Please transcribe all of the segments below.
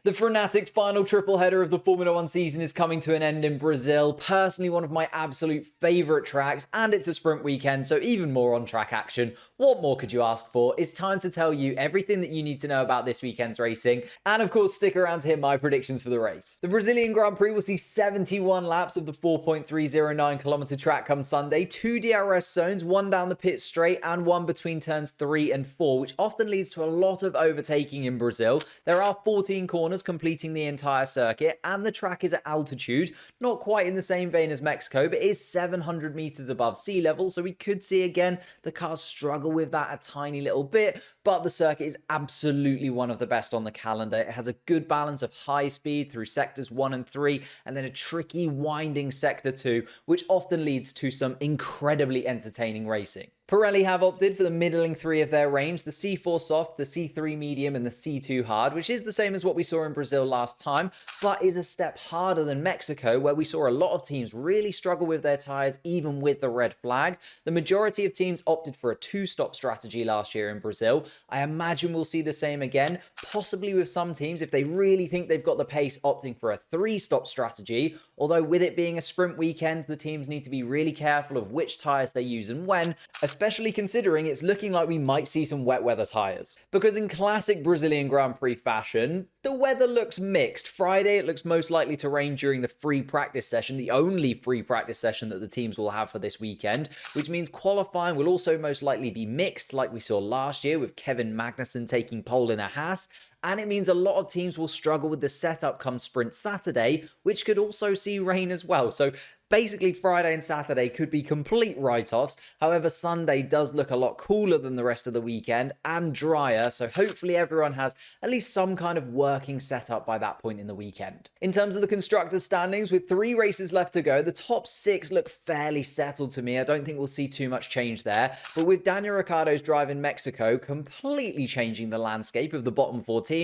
The frenetic final triple header of the Formula One season is coming to an end in Brazil. Personally, one of my absolute favourite tracks, and it's a sprint weekend, so even more on-track action. What more could you ask for? It's time to tell you everything that you need to know about this weekend's racing, and of course, stick around to hear my predictions for the race. The Brazilian Grand Prix will see 71 laps of the 4.309km track come Sunday, 2 DRS zones, one down the pit straight and one between turns 3 and 4, which often leads to a lot of overtaking in Brazil. There are 14 corners completing the entire circuit, and the track is at altitude, not quite in the same vein as Mexico, but is 700 meters above sea level, so we could see again the cars struggle with that a tiny little bit, but the circuit is absolutely one of the best on the calendar. It has a good balance of high speed through sectors 1 and 3, and then a tricky winding sector 2, which often leads to some incredibly entertaining racing. Pirelli have opted for the middling 3 of their range, the C4 soft, the C3 medium, and the C2 hard, which is the same as what we saw in Brazil last time, but is a step harder than Mexico, where we saw a lot of teams really struggle with their tyres, even with the red flag. The majority of teams opted for a 2-stop strategy last year in Brazil. I imagine we'll see the same again, possibly with some teams, if they really think they've got the pace, opting for a 3-stop strategy, although with it being a sprint weekend, the teams need to be really careful of which tyres they use and when, especially considering it's looking like we might see some wet weather tyres. Because in classic Brazilian Grand Prix fashion, the weather looks mixed. Friday, it looks most likely to rain during the free practice session, the only free practice session that the teams will have for this weekend, which means qualifying will also most likely be mixed, like we saw last year with Kevin Magnussen taking pole in a Haas. And it means a lot of teams will struggle with the setup come sprint Saturday, which could also see rain as well. So basically Friday and Saturday could be complete write-offs. However, Sunday does look a lot cooler than the rest of the weekend and drier. So hopefully everyone has at least some kind of working setup by that point in the weekend. In terms of the constructors standings, with 3 races left to go, the top 6 look fairly settled to me. I don't think we'll see too much change there. But with Daniel Ricciardo's drive in Mexico completely changing the landscape of the bottom 4 teams,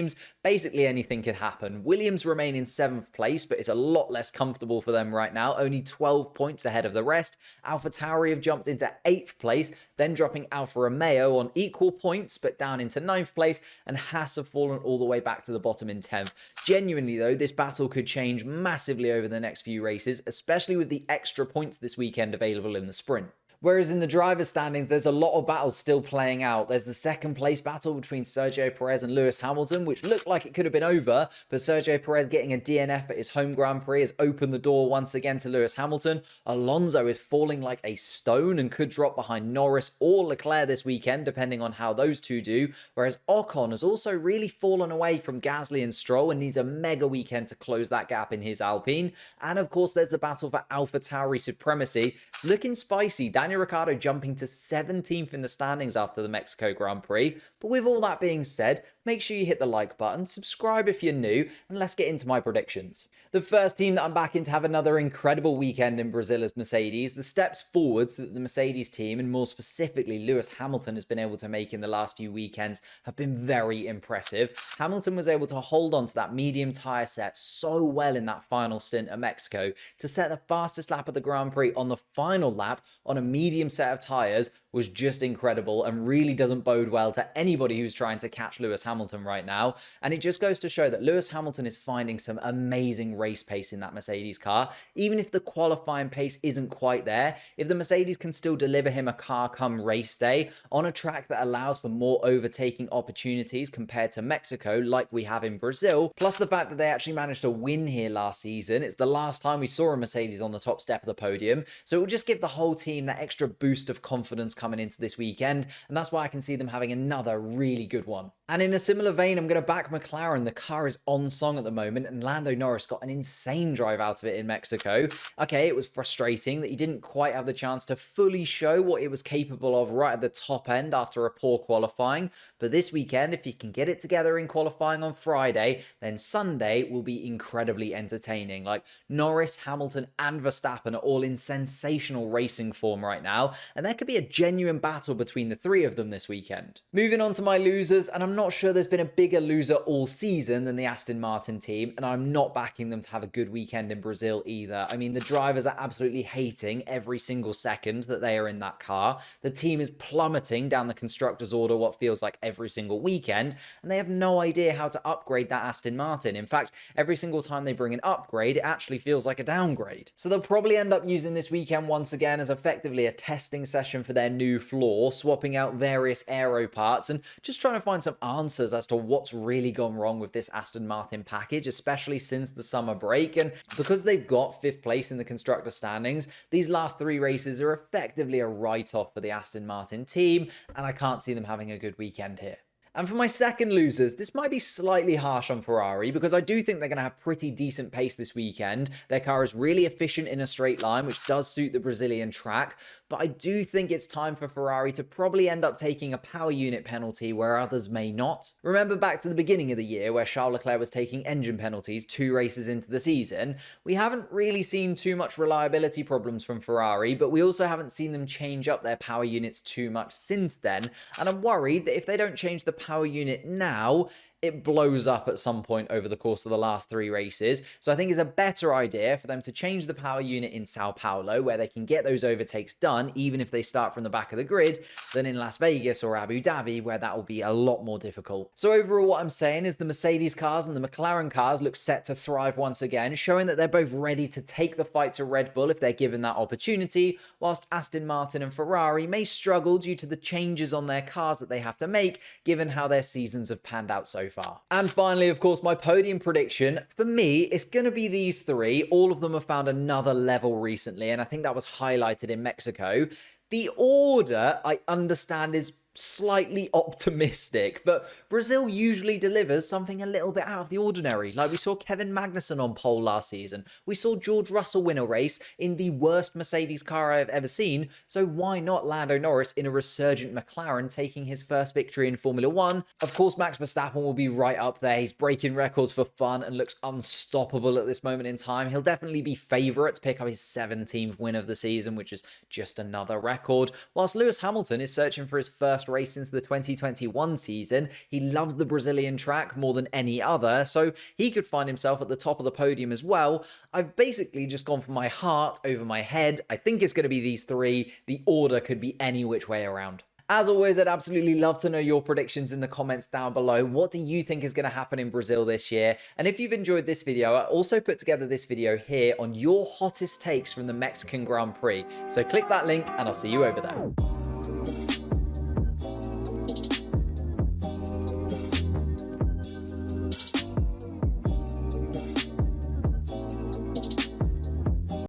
basically anything could happen. Williams remain in 7th place, but it's a lot less comfortable for them right now, only 12 points ahead of the rest. Alphatauri have jumped into 8th place, then dropping Alfa Romeo on equal points, but down into 9th place, and Haas have fallen all the way back to the bottom in 10th. Genuinely though, this battle could change massively over the next few races, especially with the extra points this weekend available in the sprint. Whereas in the driver's standings, there's a lot of battles still playing out. There's the 2nd place battle between Sergio Perez and Lewis Hamilton, which looked like it could have been over, but Sergio Perez getting a DNF at his home Grand Prix has opened the door once again to Lewis Hamilton. Alonso is falling like a stone and could drop behind Norris or Leclerc this weekend, depending on how those two do, whereas Ocon has also really fallen away from Gasly and Stroll and needs a mega weekend to close that gap in his Alpine. And of course, there's the battle for Alphatauri supremacy. It's looking spicy. Daniel Ricciardo jumping to 17th in the standings after the Mexico Grand Prix. But with all that being said, make sure you hit the like button, subscribe if you're new, and let's get into my predictions. The first team that I'm backing to have another incredible weekend in Brazil is Mercedes. The steps forwards that the Mercedes team, and more specifically Lewis Hamilton, has been able to make in the last few weekends have been very impressive. Hamilton was able to hold on to that medium tyre set so well in that final stint at Mexico to set the fastest lap of the Grand Prix on the final lap on a medium set of tyres was just incredible and really doesn't bode well to anybody who's trying to catch Lewis Hamilton right now. And it just goes to show that Lewis Hamilton is finding some amazing race pace in that Mercedes car. Even if the qualifying pace isn't quite there, if the Mercedes can still deliver him a car come race day on a track that allows for more overtaking opportunities compared to Mexico like we have in Brazil, plus the fact that they actually managed to win here last season. It's the last time we saw a Mercedes on the top step of the podium, so it will just give the whole team that extra boost of confidence coming into this weekend, and that's why I can see them having another really good one. And in a similar vein, I'm going to back McLaren. The car is on song at the moment, and Lando Norris got an insane drive out of it in Mexico. Okay, it was frustrating that he didn't quite have the chance to fully show what it was capable of right at the top end after a poor qualifying, but this weekend, if he can get it together in qualifying on Friday, then Sunday will be incredibly entertaining. Like, Norris, Hamilton, and Verstappen are all in sensational racing form right now, and there could be a genuine battle between the 3 of them this weekend. Moving on to my losers, and I'm not not sure there's been a bigger loser all season than the Aston Martin team, and I'm not backing them to have a good weekend in Brazil either. I mean, the drivers are absolutely hating every single second that they are in that car. The team is plummeting down the constructors' order what feels like every single weekend, and they have no idea how to upgrade that Aston Martin. In fact, every single time they bring an upgrade, it actually feels like a downgrade. So they'll probably end up using this weekend once again as effectively a testing session for their new floor, swapping out various aero parts and just trying to find some answers as to what's really gone wrong with this Aston Martin package, especially since the summer break. And because they've got 5th place in the constructor standings, these last 3 races are effectively a write-off for the Aston Martin team, and I can't see them having a good weekend here. And for my second losers, this might be slightly harsh on Ferrari because I do think they're going to have pretty decent pace this weekend. Their car is really efficient in a straight line, which does suit the Brazilian track, but I do think it's time for Ferrari to probably end up taking a power unit penalty where others may not. Remember back to the beginning of the year where Charles Leclerc was taking engine penalties 2 races into the season? We haven't really seen too much reliability problems from Ferrari, but we also haven't seen them change up their power units too much since then, and I'm worried that if they don't change the power unit now, it blows up at some point over the course of the last 3 races. So I think it's a better idea for them to change the power unit in Sao Paulo, where they can get those overtakes done, even if they start from the back of the grid, than in Las Vegas or Abu Dhabi, where that will be a lot more difficult. So overall, what I'm saying is the Mercedes cars and the McLaren cars look set to thrive once again, showing that they're both ready to take the fight to Red Bull if they're given that opportunity, whilst Aston Martin and Ferrari may struggle due to the changes on their cars that they have to make, given how their seasons have panned out so far. And finally, of course, my podium prediction, for me, it's going to be these 3. All of them have found another level recently, and I think that was highlighted in Mexico. The order, I understand, is slightly optimistic, but Brazil usually delivers something a little bit out of the ordinary. Like we saw Kevin Magnussen on pole last season. We saw George Russell win a race in the worst Mercedes car I've ever seen. So why not Lando Norris in a resurgent McLaren taking his first victory in Formula 1? Of course, Max Verstappen will be right up there. He's breaking records for fun and looks unstoppable at this moment in time. He'll definitely be favourite to pick up his 17th win of the season, which is just another record. Whilst Lewis Hamilton is searching for his first race since the 2021 season. He loves the Brazilian track more than any other, so he could find himself at the top of the podium as well. I've basically just gone for my heart over my head. I think it's going to be these 3. The order could be any which way around. As always, I'd absolutely love to know your predictions in the comments down below. What do you think is going to happen in Brazil this year? And if you've enjoyed this video, I also put together this video here on your hottest takes from the Mexican Grand Prix. So click that link and I'll see you over there.